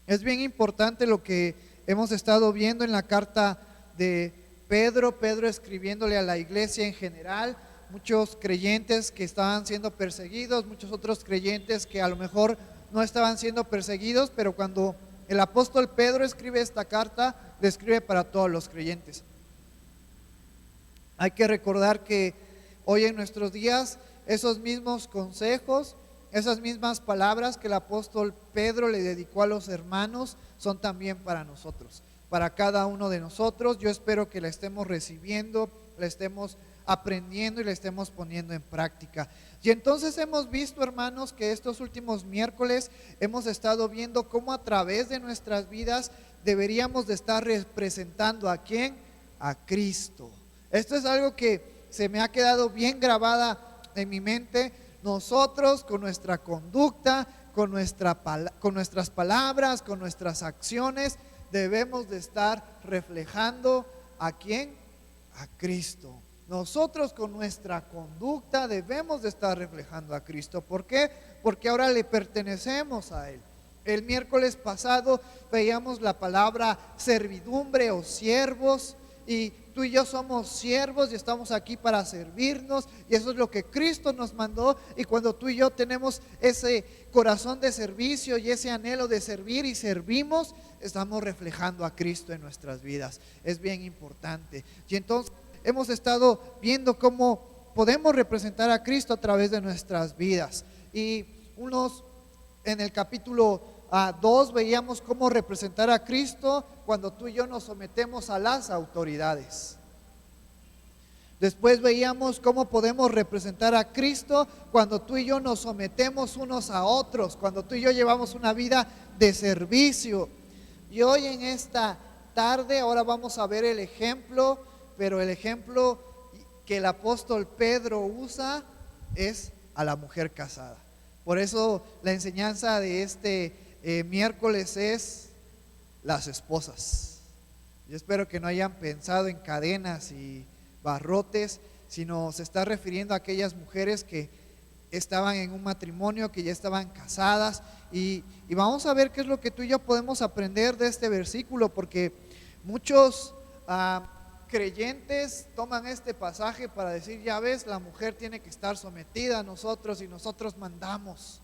Es bien importante lo que hemos estado viendo en la carta de Pedro escribiéndole a la iglesia en general, muchos creyentes que estaban siendo perseguidos, muchos otros creyentes que a lo mejor no estaban siendo perseguidos, pero cuando el apóstol Pedro escribe esta carta, le escribe para todos los creyentes. Hay que recordar que hoy en nuestros días esos mismos consejos, esas mismas palabras que el apóstol Pedro le dedicó a los hermanos son también para nosotros, para cada uno de nosotros. Yo espero que la estemos recibiendo, la estemos aprendiendo y la estemos poniendo en práctica. Y entonces hemos visto, hermanos, que estos últimos miércoles hemos estado viendo cómo a través de nuestras vidas deberíamos de estar representando ¿a quién? A Cristo. Esto es algo que se me ha quedado bien grabada en mi mente. Nosotros con nuestra conducta, con nuestras palabras, con nuestras acciones, debemos de estar reflejando ¿a quién? A Cristo. Nosotros con nuestra conducta debemos de estar reflejando a Cristo. ¿Por qué? Porque ahora le pertenecemos a Él. El miércoles pasado veíamos la palabra servidumbre o siervos, y tú y yo somos siervos y estamos aquí para servirnos, y eso es lo que Cristo nos mandó. Y cuando tú y yo tenemos ese corazón de servicio y ese anhelo de servir y servimos, estamos reflejando a Cristo en nuestras vidas. Es bien importante. Y entonces hemos estado viendo cómo podemos representar a Cristo a través de nuestras vidas. Y en el capítulo 2 veíamos cómo representar a Cristo cuando tú y yo nos sometemos a las autoridades. Después veíamos cómo podemos representar a Cristo cuando tú y yo nos sometemos unos a otros, cuando tú y yo llevamos una vida de servicio. Y hoy en esta tarde ahora vamos a ver el ejemplo, pero el ejemplo que el apóstol Pedro usa es a la mujer casada. Por eso la enseñanza de este miércoles es las esposas. Yo espero que no hayan pensado en cadenas y barrotes, sino se está refiriendo a aquellas mujeres que estaban en un matrimonio, que ya estaban casadas. Y vamos a ver qué es lo que tú y yo podemos aprender de este versículo, porque muchos creyentes toman este pasaje para decir: ya ves, la mujer tiene que estar sometida a nosotros y nosotros mandamos.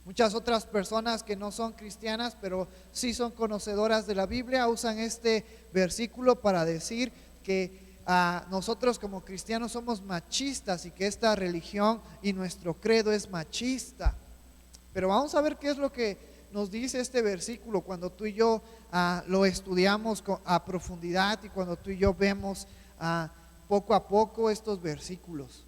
Muchas otras personas que no son cristianas, pero sí son conocedoras de la Biblia, usan este versículo para decir que nosotros como cristianos somos machistas y que esta religión y nuestro credo es machista. Pero vamos a ver qué es lo que nos dice este versículo cuando tú y yo lo estudiamos a profundidad, y cuando tú y yo vemos poco a poco estos versículos.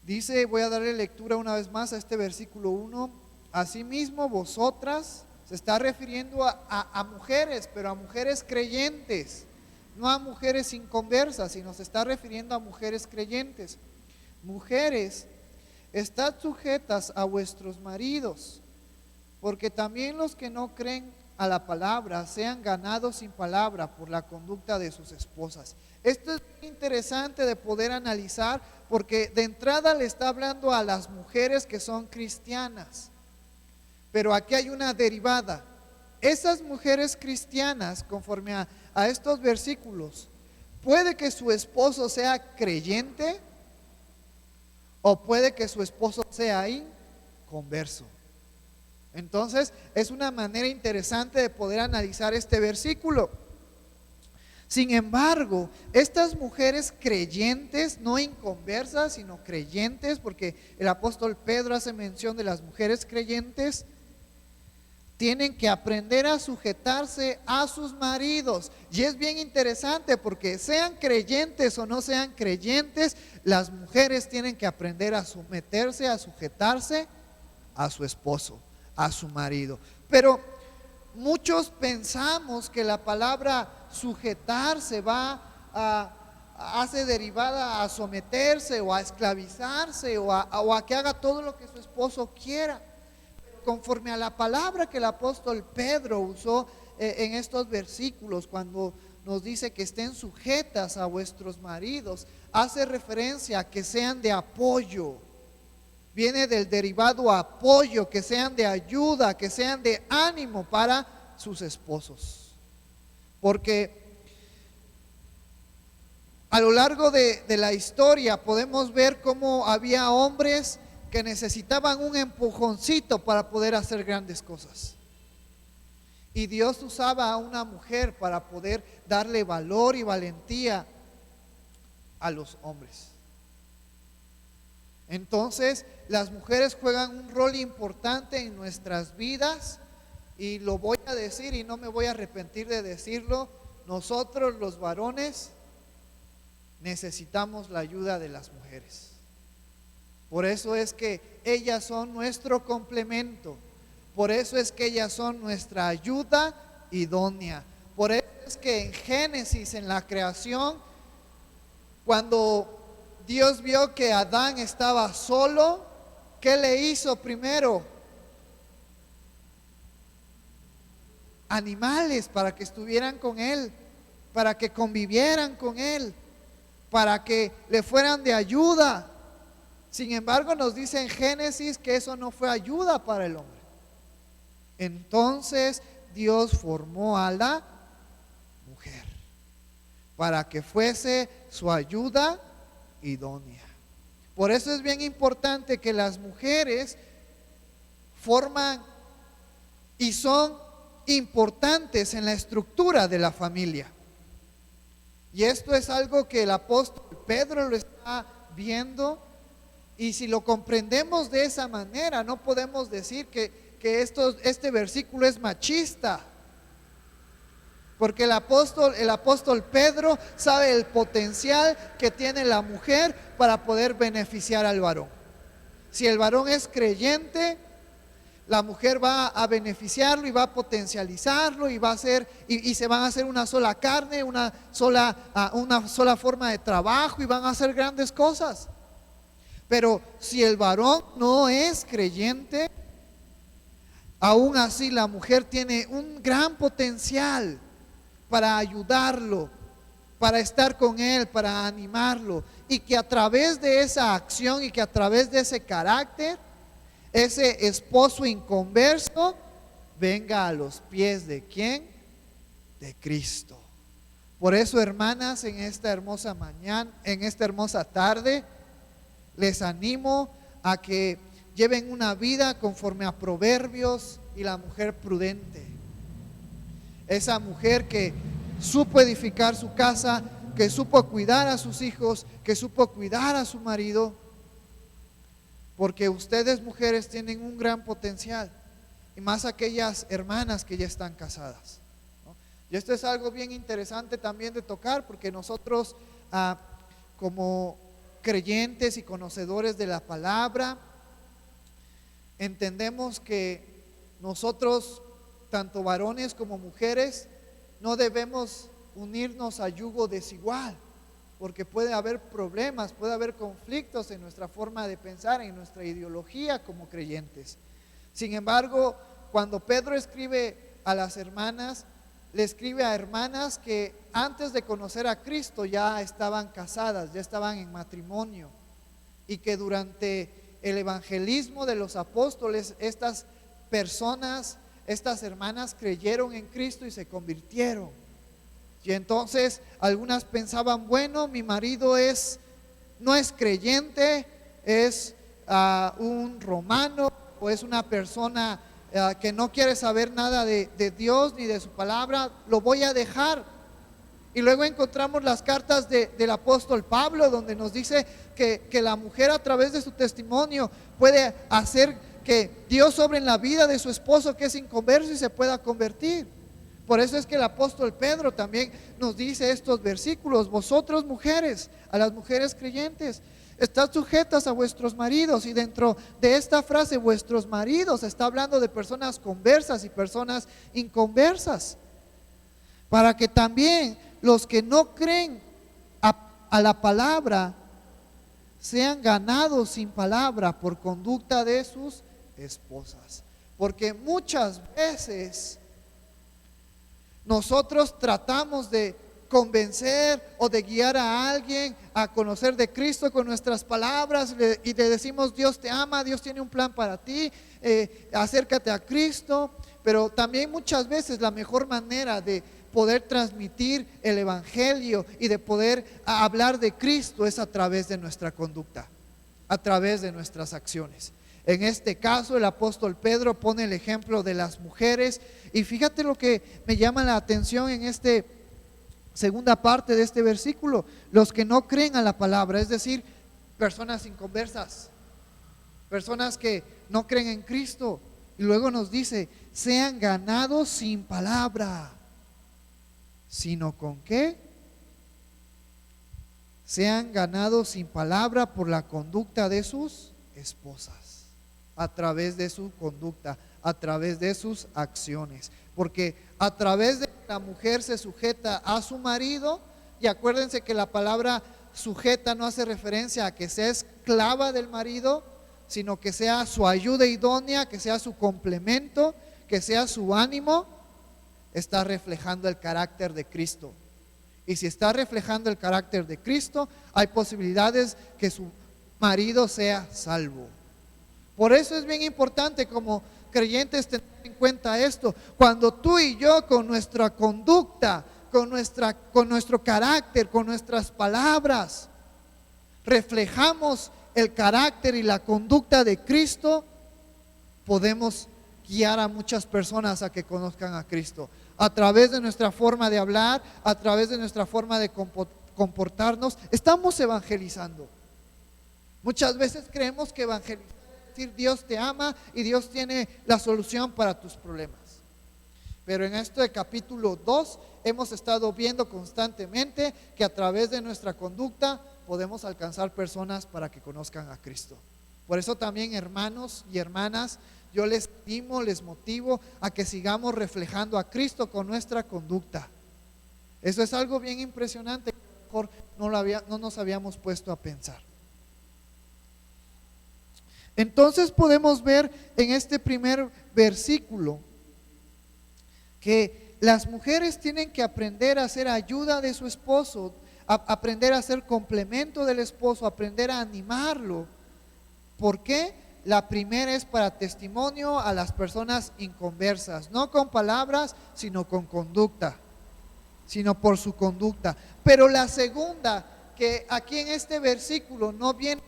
Dice, voy a darle lectura una vez más a este versículo 1. Asimismo vosotras, se está refiriendo a mujeres, pero a mujeres creyentes, no a mujeres inconversas, sino se está refiriendo a mujeres creyentes. Mujeres, estad sujetas a vuestros maridos, porque también los que no creen a la palabra sean ganados sin palabra por la conducta de sus esposas. Esto es interesante de poder analizar, porque de entrada le está hablando a las mujeres que son cristianas, pero aquí hay una derivada. Esas mujeres cristianas, conforme a estos versículos, puede que su esposo sea creyente o puede que su esposo sea inconverso. Entonces es una manera interesante de poder analizar este versículo. Sin embargo, estas mujeres creyentes, no inconversas, sino creyentes, porque el apóstol Pedro hace mención de las mujeres creyentes, tienen que aprender a sujetarse a sus maridos. Y es bien interesante, porque sean creyentes o no sean creyentes, las mujeres tienen que aprender a someterse, a sujetarse a su esposo, a su marido. Pero muchos pensamos que la palabra sujetarse hace derivada a someterse o a esclavizarse o a que haga todo lo que su esposo quiera. Conforme a la palabra que el apóstol Pedro usó en estos versículos, cuando nos dice que estén sujetas a vuestros maridos, hace referencia a que sean de apoyo. viene del derivado apoyo, que sean de ayuda, que sean de ánimo para sus esposos. Porque a lo largo de la historia podemos ver cómo había hombres que necesitaban un empujoncito para poder hacer grandes cosas. Y Dios usaba a una mujer para poder darle valor y valentía a los hombres. Entonces, las mujeres juegan un rol importante en nuestras vidas, y lo voy a decir y no me voy a arrepentir de decirlo: nosotros los varones necesitamos la ayuda de las mujeres. Por eso es que ellas son nuestro complemento. Por eso es que ellas son nuestra ayuda idónea. Por eso es que en Génesis, en la creación, cuando Dios vio que Adán estaba solo, ¿qué le hizo primero? Animales para que estuvieran con él, para que convivieran con él, para que le fueran de ayuda. Sin embargo, nos dice en Génesis que eso no fue ayuda para el hombre. Entonces Dios formó a la mujer para que fuese su ayuda idónea. Por eso es bien importante que las mujeres forman y son importantes en la estructura de la familia. Y esto es algo que el apóstol Pedro lo está viendo, y si lo comprendemos de esa manera, no podemos decir que este versículo es machista, porque el apóstol Pedro sabe el potencial que tiene la mujer para poder beneficiar al varón. Si el varón es creyente, la mujer va a beneficiarlo y va a potencializarlo, y va a ser, y se van a hacer una sola carne, una sola forma de trabajo, y van a hacer grandes cosas. Pero si el varón no es creyente, aún así la mujer tiene un gran potencial para ayudarlo, para estar con él, para animarlo, y que a través de esa acción y que a través de ese carácter, ese esposo inconverso venga a los pies ¿de quién? De Cristo. Por eso, hermanas, en esta hermosa mañana, en esta hermosa tarde, les animo a que lleven una vida conforme a Proverbios y la mujer prudente. Esa mujer que supo edificar su casa, que supo cuidar a sus hijos, que supo cuidar a su marido. Porque ustedes, mujeres, tienen un gran potencial, y más aquellas hermanas que ya están casadas, ¿no? Y esto es algo bien interesante también de tocar, porque nosotros como creyentes y conocedores de la palabra, entendemos que nosotros, tanto varones como mujeres, no debemos unirnos a yugo desigual, porque puede haber problemas, puede haber conflictos en nuestra forma de pensar, en nuestra ideología como creyentes. Sin embargo, cuando Pedro escribe a las hermanas, le escribe a hermanas que antes de conocer a Cristo ya estaban casadas, ya estaban en matrimonio, y que durante el evangelismo de los apóstoles, estas personas, estas hermanas creyeron en Cristo y se convirtieron. Y entonces algunas pensaban, bueno, mi marido no es creyente, es un romano, o es una persona que no quiere saber nada de Dios ni de su palabra, lo voy a dejar. Y luego encontramos las cartas del apóstol Pablo, donde nos dice que la mujer, a través de su testimonio, puede hacer que Dios obre en la vida de su esposo, que es inconverso, y se pueda convertir. Por eso es que el apóstol Pedro también nos dice estos versículos: vosotros, mujeres, a las mujeres creyentes, estad sujetas a vuestros maridos. Y dentro de esta frase, vuestros maridos, está hablando de personas conversas y personas inconversas, para que también los que no creen a la palabra sean ganados sin palabra por conducta de sus esposas. Porque muchas veces nosotros tratamos de convencer o de guiar a alguien a conocer de Cristo con nuestras palabras y le decimos: Dios te ama, Dios tiene un plan para ti, acércate a Cristo. Pero también muchas veces la mejor manera de poder transmitir el Evangelio y de poder hablar de Cristo es a través de nuestra conducta, a través de nuestras acciones. En este caso, el apóstol Pedro pone el ejemplo de las mujeres, y fíjate lo que me llama la atención en esta segunda parte de este versículo: los que no creen a la palabra, es decir, personas inconversas, personas que no creen en Cristo. Y luego nos dice: sean ganados sin palabra, sino con ¿qué? Sean ganados sin palabra por la conducta de sus esposas, a través de su conducta, a través de sus acciones. Porque a través de que la mujer se sujeta a su marido, y acuérdense que la palabra sujeta no hace referencia a que sea esclava del marido, sino que sea su ayuda idónea, que sea su complemento, que sea su ánimo. Está reflejando el carácter de Cristo. Y si está reflejando el carácter de Cristo, hay posibilidades que su marido sea salvo. Por eso es bien importante como creyentes tener en cuenta esto. Cuando tú y yo, con nuestra conducta, con nuestro carácter, con nuestras palabras, reflejamos el carácter y la conducta de Cristo, podemos guiar a muchas personas a que conozcan a Cristo. A través de nuestra forma de hablar, a través de nuestra forma de comportarnos, estamos evangelizando. Muchas veces creemos que evangelizar es decir: Dios te ama y Dios tiene la solución para tus problemas. Pero en este capítulo 2 hemos estado viendo constantemente que a través de nuestra conducta podemos alcanzar personas para que conozcan a Cristo. Por eso también, hermanos y hermanas, yo les animo, les motivo a que sigamos reflejando a Cristo con nuestra conducta. Eso es algo bien impresionante que a lo mejor no nos habíamos puesto a pensar. Entonces podemos ver en este primer versículo que las mujeres tienen que aprender a ser ayuda de su esposo, aprender a ser complemento del esposo, aprender a animarlo. ¿Por qué? La primera es para testimonio a las personas inconversas, no con palabras, sino con conducta, sino por su conducta. Pero la segunda, que aquí en este versículo no viene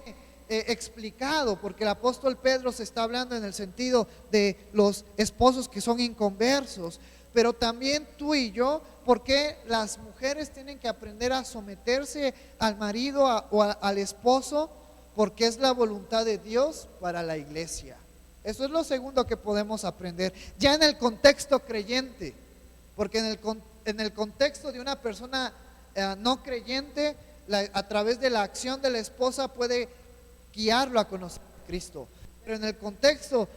explicado, porque el apóstol Pedro se está hablando en el sentido de los esposos que son inconversos, pero también tú y yo, porque las mujeres tienen que aprender a someterse al marido o al esposo, porque es la voluntad de Dios para la iglesia. Eso es lo segundo que podemos aprender, ya en el contexto creyente, porque en el contexto de una persona no creyente, a través de la acción de la esposa puede guiarlo a conocer a Cristo. Pero en el contexto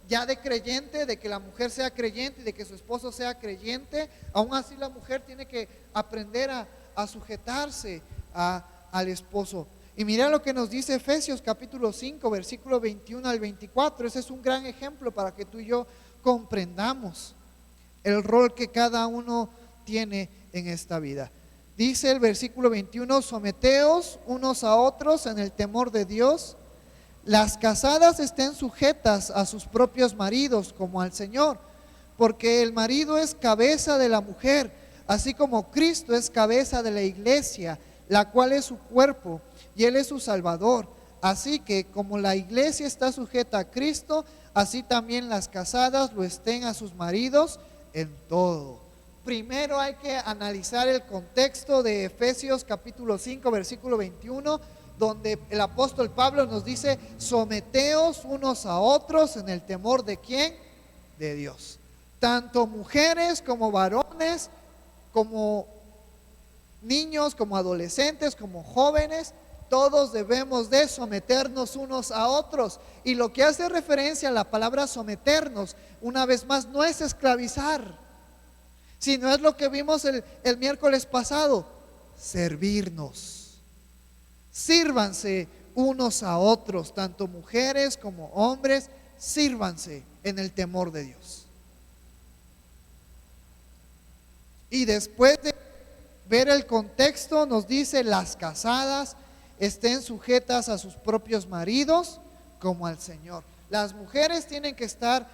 ya de creyente, de que la mujer sea creyente y de que su esposo sea creyente, aún así la mujer tiene que aprender a sujetarse al esposo. Y mira lo que nos dice Efesios capítulo 5, versículo 21 al 24. Ese es un gran ejemplo para que tú y yo comprendamos el rol que cada uno tiene en esta vida. Dice el versículo 21: someteos unos a otros en el temor de Dios. Las casadas estén sujetas a sus propios maridos como al Señor, porque el marido es cabeza de la mujer, así como Cristo es cabeza de la iglesia, la cual es su cuerpo, y Él es su Salvador. Así que como la iglesia está sujeta a Cristo, así también las casadas lo estén a sus maridos en todo. Primero hay que analizar el contexto de Efesios capítulo 5, versículo 21, donde el apóstol Pablo nos dice: someteos unos a otros en el temor de ¿quién? De Dios. Tanto mujeres como varones, como niños, como adolescentes, como jóvenes, todos debemos de someternos unos a otros. Y lo que hace referencia a la palabra someternos, una vez más, no es esclavizar, sino es lo que vimos el miércoles pasado: servirnos. Sírvanse unos a otros, tanto mujeres como hombres, sírvanse en el temor de Dios. Y después ver el contexto, nos dice: las casadas estén sujetas a sus propios maridos como al Señor. Las mujeres tienen que estar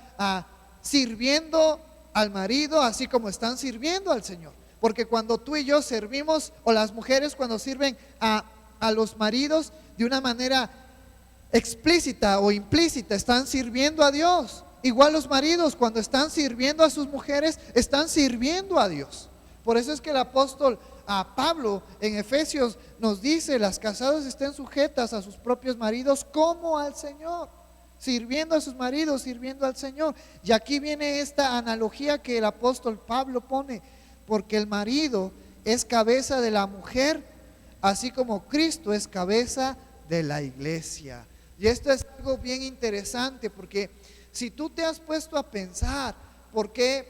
sirviendo al marido así como están sirviendo al Señor. Porque cuando tú y yo servimos, o las mujeres cuando sirven a los maridos de una manera explícita o implícita, están sirviendo a Dios. Igual los maridos cuando están sirviendo a sus mujeres, están sirviendo a Dios. Por eso es que el apóstol Pablo en Efesios nos dice: las casadas estén sujetas a sus propios maridos como al Señor, sirviendo a sus maridos, sirviendo al Señor. Y aquí viene esta analogía que el apóstol Pablo pone: porque el marido es cabeza de la mujer, así como Cristo es cabeza de la iglesia. Y esto es algo bien interesante, porque si tú te has puesto a pensar por qué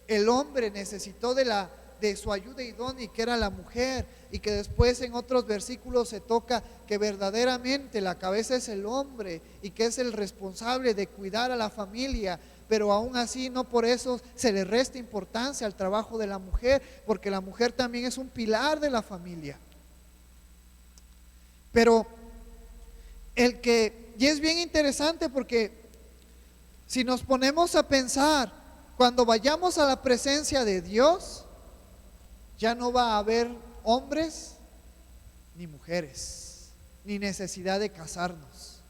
el hombre necesitó de su ayuda idónea, que era la mujer, y que después en otros versículos se toca que verdaderamente la cabeza es el hombre y que es el responsable de cuidar a la familia, pero aún así no por eso se le resta importancia al trabajo de la mujer, porque la mujer también es un pilar de la familia. Pero y es bien interesante, porque si nos ponemos a pensar, cuando vayamos a la presencia de Dios, ya no va a haber hombres ni mujeres, ni necesidad de casarnos.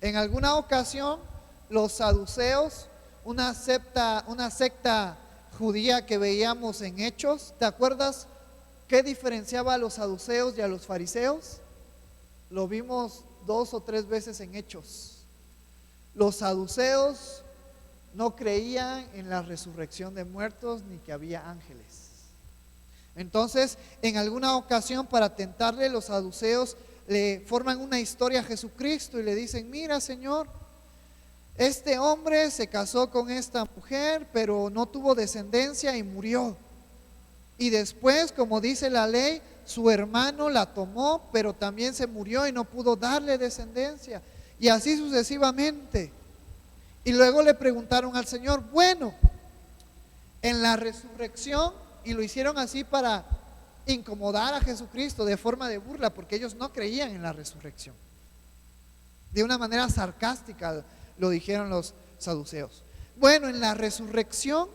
En alguna ocasión, los saduceos, una secta judía que veíamos en Hechos, ¿te acuerdas qué diferenciaba a los saduceos y a los fariseos? Lo vimos 2 o 3 veces en Hechos. Los saduceos no creían en la resurrección de muertos ni que había ángeles. Entonces, en alguna ocasión, para tentarle, los saduceos le forman una historia a Jesucristo y le dicen: mira, Señor, este hombre se casó con esta mujer, pero no tuvo descendencia y murió. Y después, como dice la ley, su hermano la tomó, pero también se murió y no pudo darle descendencia. Y así sucesivamente. Y luego le preguntaron al Señor: bueno, en la resurrección, y lo hicieron así para incomodar a Jesucristo de forma de burla, porque ellos no creían en la resurrección. De una manera sarcástica lo dijeron los saduceos. Bueno, en la resurrección,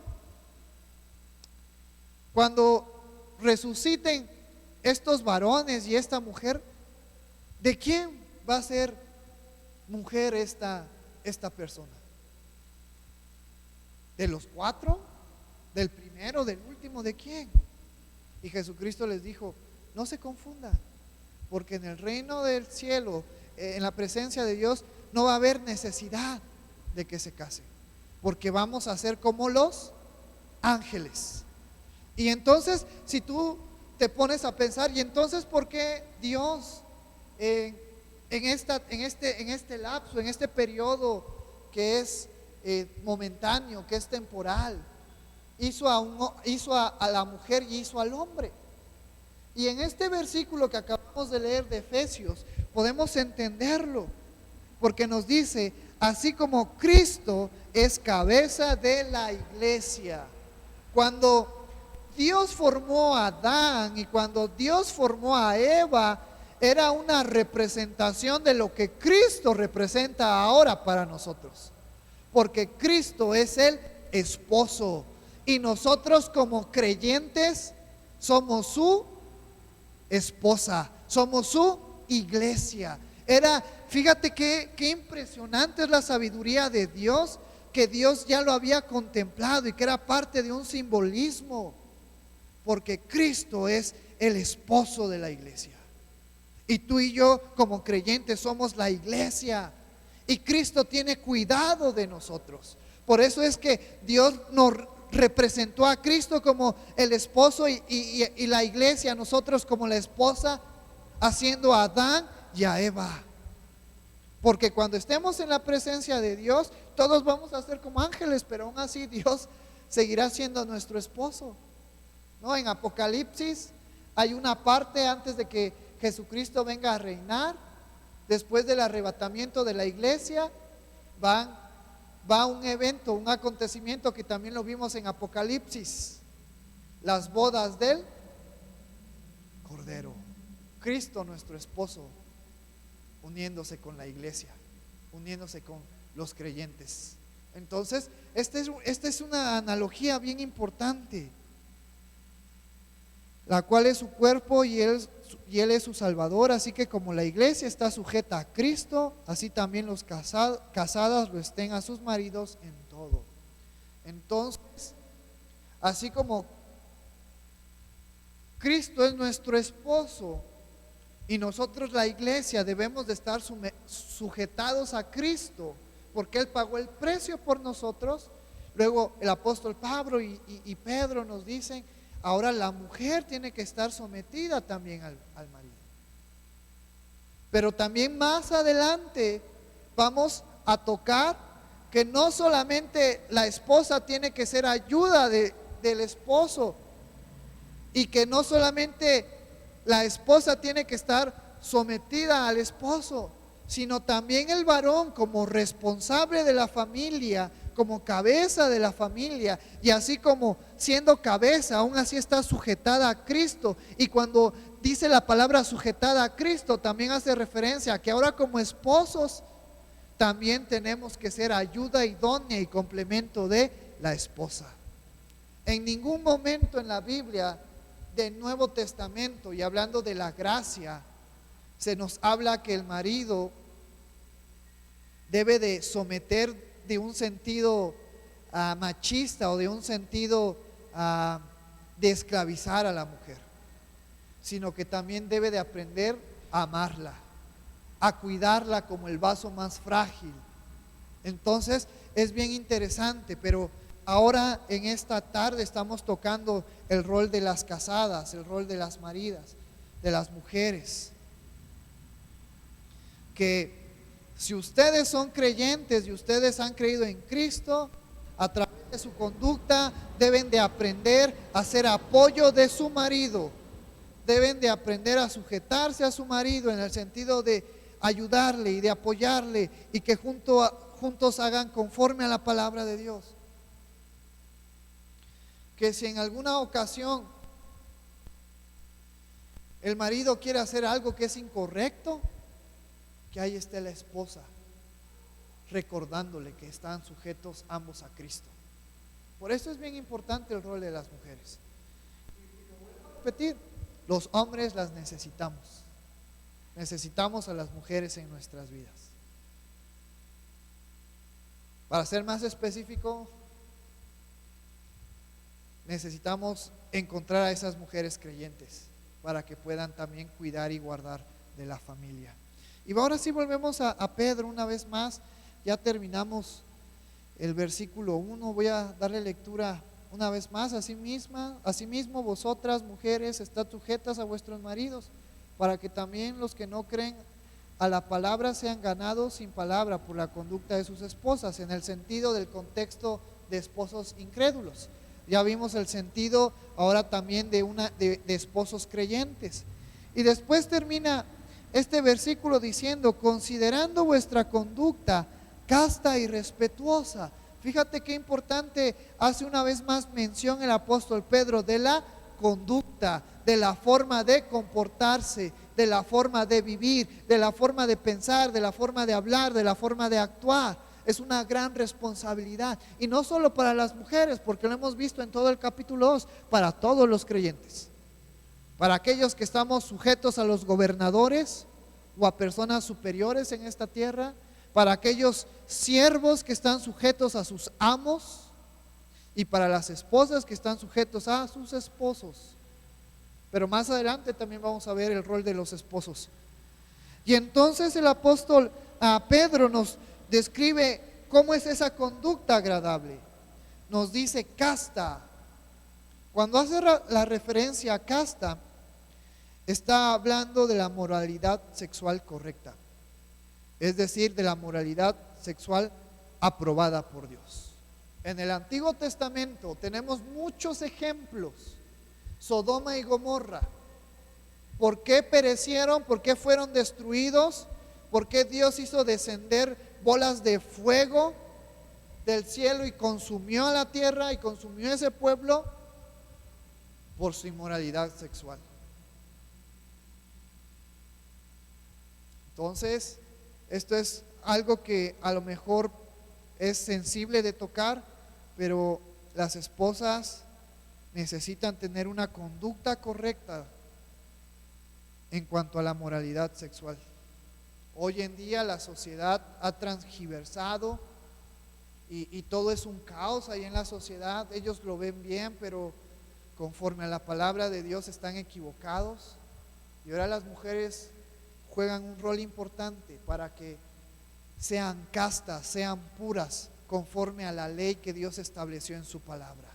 cuando resuciten estos varones y esta mujer, ¿de quién va a ser mujer esta persona? ¿De los 4? ¿Del primero? ¿Del último? ¿De quién? Y Jesucristo les dijo: no se confunda, porque en el reino del cielo, en la presencia de Dios, no va a haber necesidad de que se case, porque vamos a ser como los ángeles. Y entonces, si tú te pones a pensar, ¿y entonces por qué Dios en este lapso, en este periodo que es momentáneo, que es temporal, hizo a la mujer y hizo al hombre? Y en este versículo que acabamos de leer de Efesios podemos entenderlo, porque nos dice: así como Cristo es cabeza de la iglesia. Cuando Dios formó a Adán y cuando Dios formó a Eva, era una representación de lo que Cristo representa ahora para nosotros, porque Cristo es el esposo. Y nosotros como creyentes somos su esposa, somos su iglesia. Fíjate qué impresionante es la sabiduría de Dios, que Dios ya lo había contemplado y que era parte de un simbolismo, porque Cristo es el esposo de la iglesia. Y tú y yo como creyentes somos la iglesia, y Cristo tiene cuidado de nosotros. Por eso es que Dios nos representó a Cristo como el esposo y la iglesia, nosotros como la esposa, haciendo a Adán y a Eva. Porque cuando estemos en la presencia de Dios, todos vamos a ser como ángeles, pero aún así Dios seguirá siendo nuestro esposo, ¿no? En Apocalipsis hay una parte antes de que Jesucristo venga a reinar, después del arrebatamiento de la iglesia, va un evento, un acontecimiento que también lo vimos en Apocalipsis: las bodas del Cordero, Cristo nuestro esposo, uniéndose con la iglesia, uniéndose con los creyentes. Entonces, esta es una analogía bien importante, la cual es su cuerpo y él es su Salvador. Así que como la iglesia está sujeta a Cristo, así también los casadas lo estén a sus maridos en todo. Entonces, así como Cristo es nuestro esposo y nosotros la iglesia debemos de estar sujetados a Cristo, porque Él pagó el precio por nosotros. Luego el apóstol Pablo y Pedro nos dicen, ahora la mujer tiene que estar sometida también al marido. Pero también más adelante vamos a tocar que no solamente la esposa tiene que ser ayuda del esposo, y que no solamente la esposa tiene que estar sometida al esposo, sino también el varón como responsable de la familia, como cabeza de la familia, y así como siendo cabeza, aún así está sujetada a Cristo. Y cuando dice la palabra sujetada a Cristo, también hace referencia a que ahora como esposos también tenemos que ser ayuda idónea y complemento de la esposa. En ningún momento en la Biblia del Nuevo Testamento, y hablando de la gracia, se nos habla que el marido debe de someter de un sentido machista o de un sentido de esclavizar a la mujer, sino que también debe de aprender a amarla, a cuidarla como el vaso más frágil. Entonces es bien interesante, pero ahora en esta tarde estamos tocando el rol de las casadas, el rol de las maridas, de las mujeres. Que si ustedes son creyentes y ustedes han creído en Cristo, a través de su conducta deben de aprender a ser apoyo de su marido. Deben de aprender a sujetarse a su marido en el sentido de ayudarle y de apoyarle, y que juntos hagan conforme a la palabra de Dios. Que si en alguna ocasión el marido quiere hacer algo que es incorrecto, que ahí esté la esposa recordándole que están sujetos ambos a Cristo. Por eso es bien importante el rol de las mujeres. Repetir, los hombres las necesitamos. Necesitamos a las mujeres en nuestras vidas. Para ser más específico, necesitamos encontrar a esas mujeres creyentes para que puedan también cuidar y guardar de la familia. Y ahora sí volvemos a Pedro una vez más. Ya terminamos el versículo 1. Voy a darle lectura una vez más. Asimismo vosotras mujeres estad sujetas a vuestros maridos, para que también los que no creen a la palabra sean ganados sin palabra por la conducta de sus esposas, en el sentido del contexto de esposos incrédulos. Ya vimos el sentido ahora también de esposos creyentes. Y después termina este versículo diciendo, considerando vuestra conducta casta y respetuosa. Fíjate qué importante hace una vez más mención el apóstol Pedro de la conducta, de la forma de comportarse, de la forma de vivir, de la forma de pensar, de la forma de hablar, de la forma de actuar. Es una gran responsabilidad, y no solo para las mujeres, porque lo hemos visto en todo el capítulo 2, para todos los creyentes, para aquellos que estamos sujetos a los gobernadores o a personas superiores en esta tierra, para aquellos siervos que están sujetos a sus amos, y para las esposas que están sujetos a sus esposos. Pero más adelante también vamos a ver el rol de los esposos. Y entonces el apóstol Pedro nos describe cómo es esa conducta agradable. Nos dice casta. Cuando hace la referencia a casta, está hablando de la moralidad sexual correcta, es decir, de la moralidad sexual aprobada por Dios. En el Antiguo Testamento tenemos muchos ejemplos. Sodoma y Gomorra. ¿Por qué perecieron? ¿Por qué fueron destruidos? ¿Por qué Dios hizo descender bolas de fuego del cielo y consumió a la tierra y consumió ese pueblo? Por su inmoralidad sexual. Entonces, esto es algo que a lo mejor es sensible de tocar, pero las esposas necesitan tener una conducta correcta en cuanto a la moralidad sexual. Hoy en día la sociedad ha transgiversado y todo es un caos ahí en la sociedad. Ellos lo ven bien, pero conforme a la palabra de Dios están equivocados. Y ahora las mujeres juegan un rol importante para que sean castas, sean puras, conforme a la ley que Dios estableció en su palabra.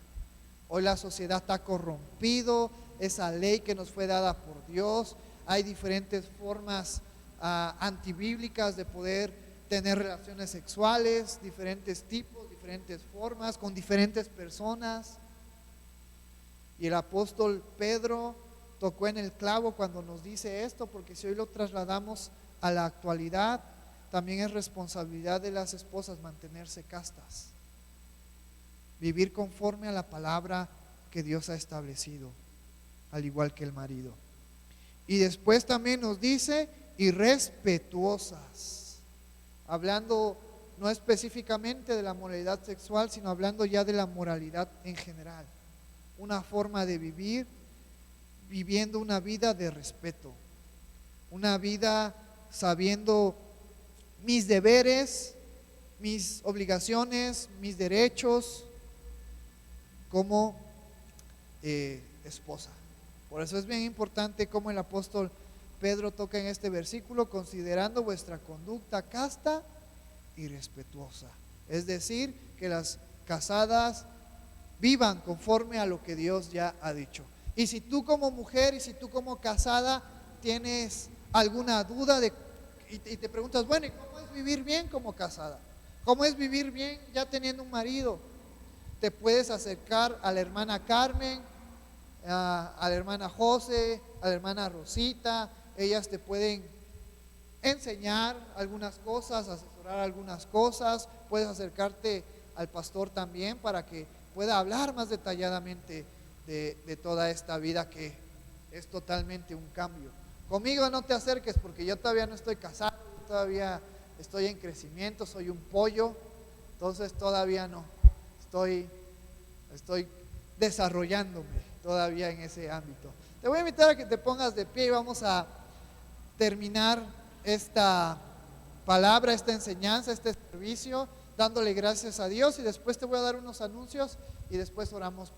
Hoy la sociedad está corrompido, esa ley que nos fue dada por Dios. Hay diferentes formas antibíblicas de poder tener relaciones sexuales, diferentes tipos, diferentes formas, con diferentes personas. Y el apóstol Pedro tocó en el clavo cuando nos dice esto, porque si hoy lo trasladamos a la actualidad, también es responsabilidad de las esposas mantenerse castas, vivir conforme a la palabra que Dios ha establecido, al igual que el marido. Y después también nos dice irrespetuosas, hablando no específicamente de la moralidad sexual, sino hablando ya de la moralidad en general, una forma de vivir, viviendo una vida de respeto, una vida sabiendo mis deberes, mis obligaciones, mis derechos como esposa. Por eso es bien importante como el apóstol Pedro toca en este versículo, considerando vuestra conducta casta y respetuosa. Es decir, que las casadas vivan conforme a lo que Dios ya ha dicho. Y si tú como mujer y si tú como casada tienes alguna duda y te preguntas, bueno, ¿y cómo es vivir bien como casada? ¿Cómo es vivir bien ya teniendo un marido? Te puedes acercar a la hermana Carmen, a la hermana José, a la hermana Rosita. Ellas te pueden enseñar algunas cosas, asesorar algunas cosas. Puedes acercarte al pastor también para que pueda hablar más detalladamente de toda esta vida que es totalmente un cambio. Conmigo no te acerques porque yo todavía no estoy casado, todavía estoy en crecimiento, soy un pollo, entonces todavía no, estoy desarrollándome todavía en ese ámbito. Te voy a invitar a que te pongas de pie y vamos a terminar esta palabra, esta enseñanza, este servicio, dándole gracias a Dios, y después te voy a dar unos anuncios y después oramos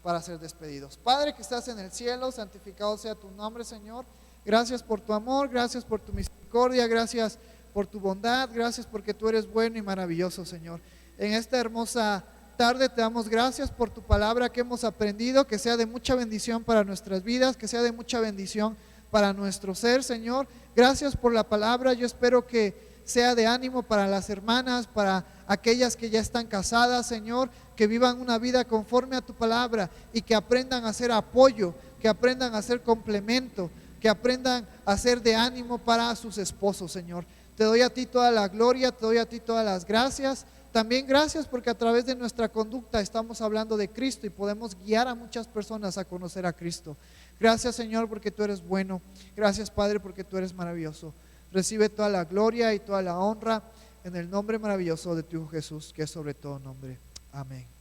para ser despedidos. Padre que estás en el cielo, santificado sea tu nombre, Señor. Gracias por tu amor, gracias por tu misericordia, gracias por tu bondad, gracias porque tú eres bueno y maravilloso, Señor. En esta hermosa tarde te damos gracias por tu palabra que hemos aprendido, que sea de mucha bendición para nuestras vidas, que sea de mucha bendición para nuestro ser, Señor. Gracias por la palabra. Yo espero que sea de ánimo para las hermanas, para aquellas que ya están casadas, Señor, que vivan una vida conforme a tu palabra y que aprendan a ser apoyo, que aprendan a ser complemento, que aprendan a ser de ánimo para sus esposos, Señor. Te doy a ti toda la gloria, te doy a ti todas las gracias. También gracias porque a través de nuestra conducta estamos hablando de Cristo y podemos guiar a muchas personas a conocer a Cristo. Gracias, Señor, porque tú eres bueno. Gracias, Padre, porque tú eres maravilloso. Recibe toda la gloria y toda la honra en el nombre maravilloso de tu Hijo Jesús, que es sobre todo nombre. Amén.